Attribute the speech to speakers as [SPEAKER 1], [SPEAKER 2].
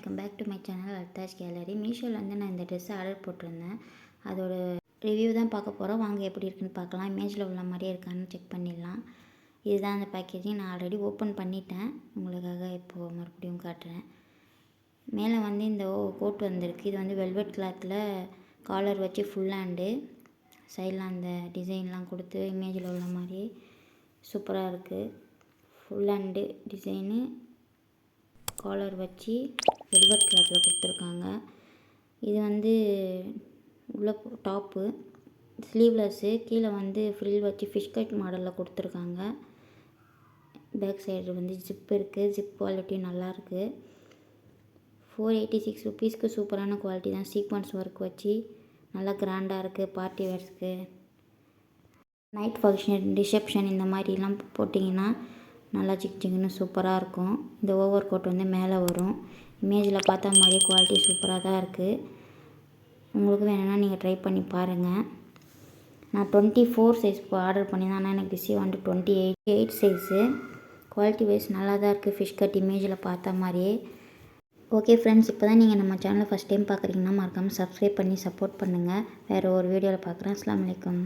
[SPEAKER 1] Welcome back to my channel Altaj gallery. மீஷோவில் வந்து நான் இந்த ட்ரெஸ்ஸை ஆர்டர் போட்டிருந்தேன். அதோட ரிவ்யூ தான் பார்க்க போகிறோம். வாங்க எப்படி இருக்குன்னு பார்க்கலாம். இமேஜில் உள்ள மாதிரியே இருக்கான்னு செக் பண்ணிடலாம். இதுதான் அந்த பேக்கேஜிங். நான் ஆல்ரெடி ஓப்பன் பண்ணிட்டேன், உங்களுக்காக இப்போது மறுபடியும் காட்டுறேன். மேலே வந்து இந்த கோட் வந்திருக்கு. இது வந்து வெல்வெட் கிளாத்தில் காலர் வச்சு ஃபுல் ஹேண்டு, சைடில் அந்த டிசைன்லாம் கொடுத்து இமேஜில் உள்ள மாதிரியே சூப்பராக இருக்குது. ஃபுல் ஹேண்டு டிசைனு, காலர் வச்சு வெல்வெட் கிளாத்தில் கொடுத்துருக்காங்க. இது வந்து உள்ள டாப்பு, ஸ்லீவ்லெஸ்ஸு, கீழே வந்து ஃப்ரில் வச்சு ஃபிஷ் கட் மாடலில் கொடுத்துருக்காங்க. பேக் சைடு வந்து ஜிப் இருக்குது. ஜிப் குவாலிட்டியும் நல்லாயிருக்கு. 486 ருபீஸ்க்கு சூப்பரான குவாலிட்டி தான். சீக்வன்ஸ் ஒர்க் வச்சு நல்லா கிராண்டாக இருக்குது. பார்ட்டி வேர்ஸ்க்கு, நைட் ஃபங்க்ஷன், ரிசப்ஷன் இந்த மாதிரிலாம் போட்டிங்கன்னா நல்லா சிக்னு சூப்பராக இருக்கும். இந்த ஓவர் கோட் வந்து மேலே வரும். இமேஜில் பார்த்தா மாதிரி குவாலிட்டி சூப்பராக தான் இருக்குது. உங்களுக்கு வேணும்னா நீங்கள் ட்ரை பண்ணி பாருங்கள். நான் 24 சைஸ் ஆர்டர் பண்ணியிருந்தேன். ஆனால் எனக்கு ரிசீவ் வந்து 28 சைஸு. குவாலிட்டி வைஸ் நல்லா தான் இருக்குது. ஃபிஷ் கட் இமேஜில் பார்த்த மாதிரியே. ஓகே ஃப்ரெண்ட்ஸ், இப்போ தான் நீங்கள் நம்ம சேனலை ஃபஸ்ட் டைம் பார்க்குறீங்கன்னா மறக்காமல் சப்ஸ்கிரைப் பண்ணி சப்போர்ட் பண்ணுங்கள். வேறு ஒரு வீடியோவில் பார்க்குறேன். அஸ்ஸலாமு அலைக்கும்.